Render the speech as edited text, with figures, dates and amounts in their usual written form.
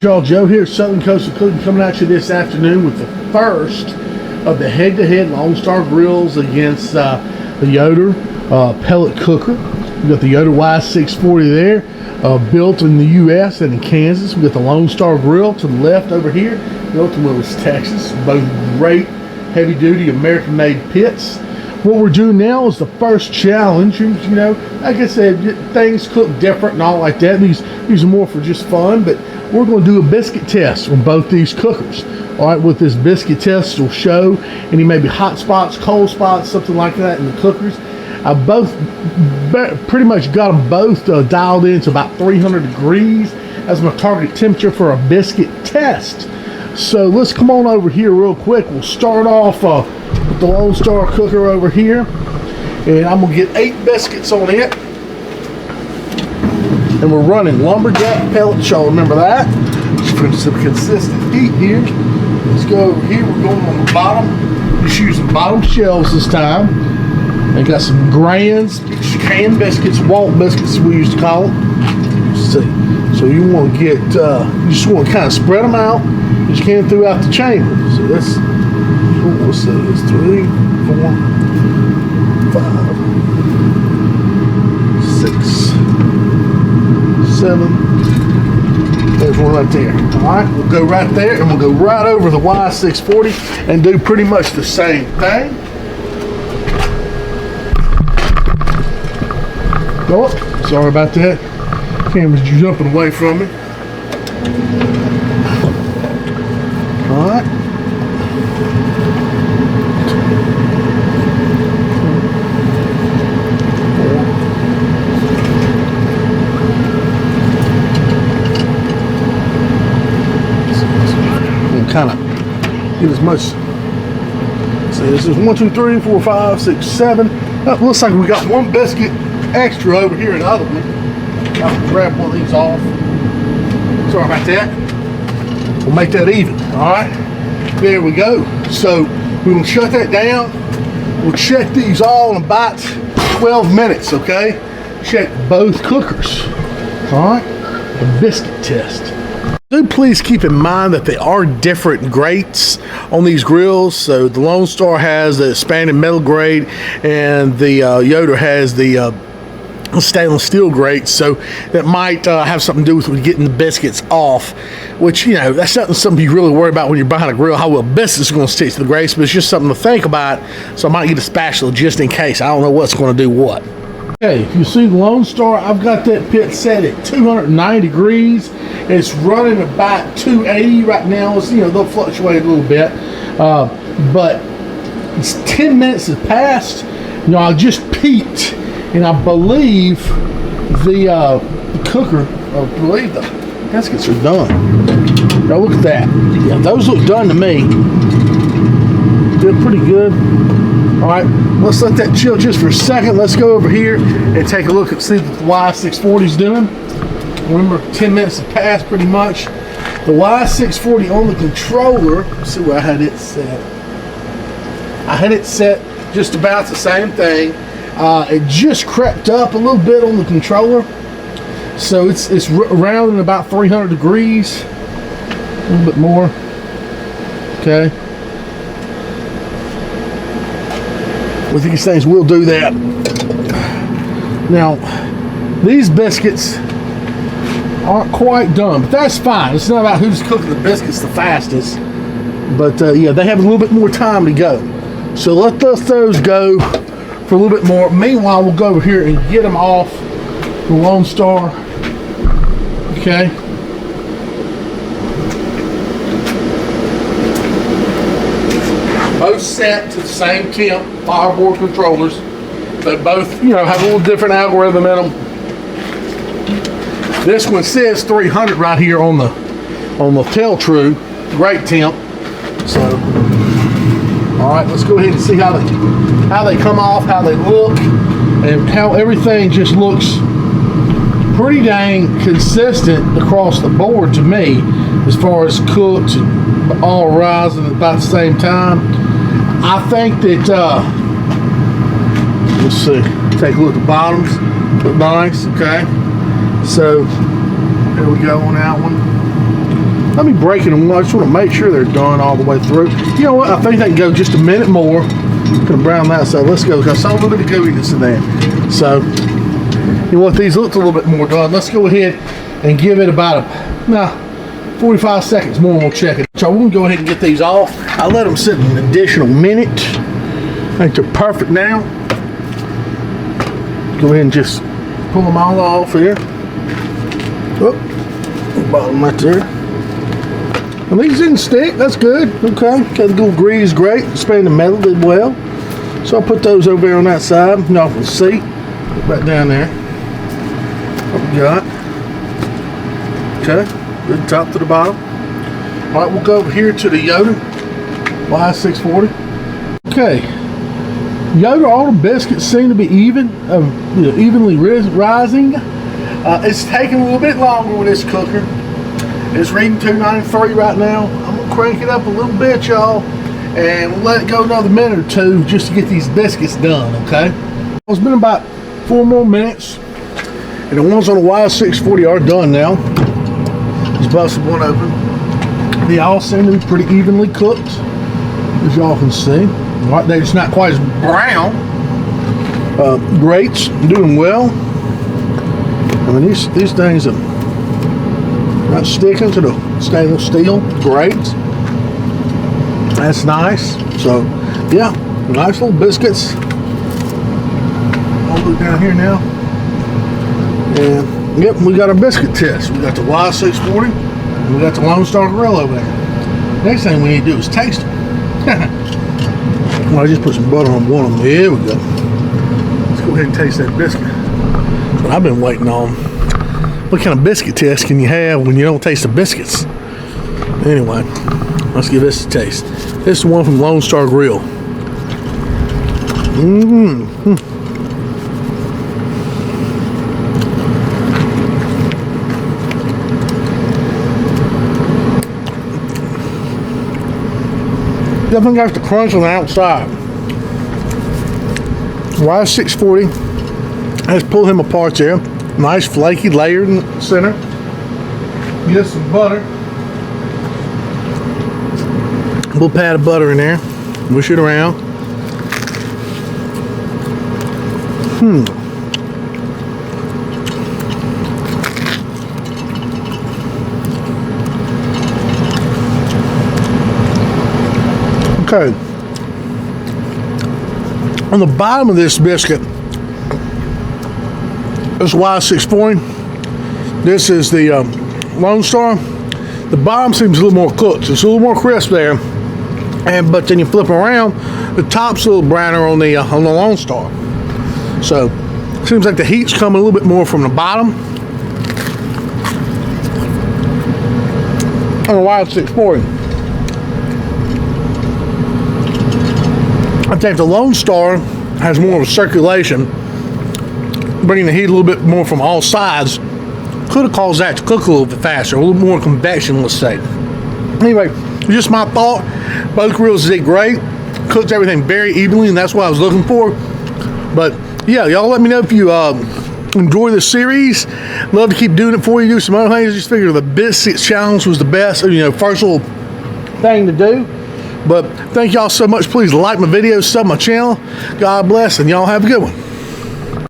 Y'all, Joe here, Southern Coast of Cooking, coming at you this afternoon with the first of the head-to-head Lonestar Grillz against the Yoder pellet cooker. We got the Yoder Y640 there, built in the U.S. and in Kansas. We got the Lonestar grill to the left over here, built in Willis, Texas. Both great heavy-duty American-made pits. What we're doing now is the first challenge. You know, like I said, things cook different and all like that. These are more for just fun, but we're going to do a biscuit test on both these cookers. All right, with this biscuit test, will show any maybe hot spots, cold spots, something like that in the cookers. I pretty much got them both dialed in to about 300 degrees as my target temperature for a biscuit test. So let's come on over here real quick. We'll start off with the Lonestar cooker over here, and I'm gonna get 8 biscuits on it. And we're running lumberjack pellets, y'all remember that? Just for some consistent heat here. Let's go over here. We're going on the bottom. Just using bottom shelves this time. They got some Grillz, canned biscuits, Walt biscuits we used to call them. So you want to get, you just want to kind of spread them out as you can throughout the chamber. So that's, let's see, it's 3, 4, 5, 6, 7. There's one right there. Alright, we'll go right there and we'll go right over the Y640 and do pretty much the same thing. Oh, sorry about that. Camera's jumping away from me. Alright. Kind of get as much. See, this is 1, 2, 3, 4, 5, 6, 7. Looks like we got one biscuit extra over here, another one. I'll grab one of these off. Sorry about that. We'll make that even. All right, there we go. So we're gonna shut that down. We'll check these all in about 12 minutes. Okay, check both cookers. All right, the biscuit test. Do please keep in mind that they are different grates on these grills. So the Lonestar has the expanded metal grate, and the Yoder has the stainless steel grate. So that might have something to do with getting the biscuits off, which, you know, that's not something you really worry about when you're behind a grill, how well biscuits are going to stick to the grates, but it's just something to think about. So I might get a spatula just in case. I don't know what's going to do what. Okay, if you see the Lonestar, I've got that pit set at 290 degrees. It's running about 280 right now. It's, you know, they'll fluctuate a little bit, but it's 10 minutes has passed. You know, I just peeked, and I believe the cooker, I believe the gaskets are done. Now look at that. Yeah, those look done to me. Did pretty good. All right, let's let that chill just for a second. Let's go over here and take a look and see what the Y640 is doing. Remember, 10 minutes have passed pretty much. The Y640 on the controller, let's see where I had it set. I had it set just about the same thing. It just crept up a little bit on the controller. So it's around in about 300 degrees. A little bit more. Okay. With these things, we'll do that. Now, these biscuits aren't quite done, but that's fine. It's not about who's cooking the biscuits the fastest, but yeah, they have a little bit more time to go. So let those go for a little bit more. Meanwhile, we'll go over here and get them off the Lonestar. Okay. Both set to the same temp, fireboard controllers. They both, you know, have a little different algorithm in them. This one says 300 right here on the Tell True, great temp. So, all right, let's go ahead and see how they come off, how they look, and how everything just looks pretty dang consistent across the board to me, as far as cooked and all rising at about the same time. I think that, let's see, take a look at the bottoms, look nice, okay. So, there we go on that one. Let me break it and I just want to make sure they're done all the way through. You know what? I think they can go just a minute more. I'm gonna brown that side. Let's go. I saw a little bit of gooiness in there. So, you know what? These look a little bit more done. Let's go ahead and give it about 45 seconds more and we'll check it. So we're gonna go ahead and get these off. I let them sit an additional minute. I think they're perfect now. Go ahead and just pull them all off here. Oh, bottom right there. And these didn't stick, that's good. Okay, got the little grease, great. Spraying the metal did well. So I'll put those over there on that side. Y'all can see. Right down there. What we got. Okay, good top to the bottom. All right, we'll go over here to the Yoder Y640. Okay, Yoder, all the biscuits seem to be evenly rising. It's taking a little bit longer with this cooker. It's reading 293 right now. I'm gonna crank it up a little bit, y'all, and we'll let it go another minute or two just to get these biscuits done, okay? It's been about 4 more minutes, and the ones on the Y640 are done now. Just busted one open. They all seem to be pretty evenly cooked, as y'all can see. All right, they're just not quite as brown. Grates, doing well. I mean, these things are not sticking to the stainless steel. Great. That's nice. So, yeah, nice little biscuits. I'll look down here now. And, yep, we got our biscuit test. We got the Y640. And we got the Lonestar grill over there. Next thing we need to do is taste them. Well, I just put some butter on one of them. Here we go. Let's go ahead and taste that biscuit. That's what I've been waiting on. What kind of biscuit test can you have when you don't taste the biscuits? Anyway, let's give this a taste. This is one from Lonestar Grill. Definitely got the crunch on the outside. Y640 has pulled him apart there. Nice flaky layer in the center. Get some butter. A little pat of butter in there. Mush it around. Okay. On the bottom of this biscuit, this Y640. This is the Lonestar. The bottom seems a little more cooked. It's a little more crisp there, but then you flip around, the top's a little browner on the Lonestar. So seems like the heat's coming a little bit more from the bottom on the Y640. I think the Lonestar has more of a circulation, bringing the heat a little bit more from all sides. Could have caused that to cook a little bit faster, a little more convection, let's say. Anyway, just my thought. Both grills did great, cooked everything very evenly, and that's what I was looking for. But yeah, y'all let me know if you enjoy the series. Love to keep doing it for you. Do some other things. Just figured the biscuits challenge was the best, first little thing to do. But thank y'all so much. Please like my videos, sub my channel. God bless, and y'all have a good one.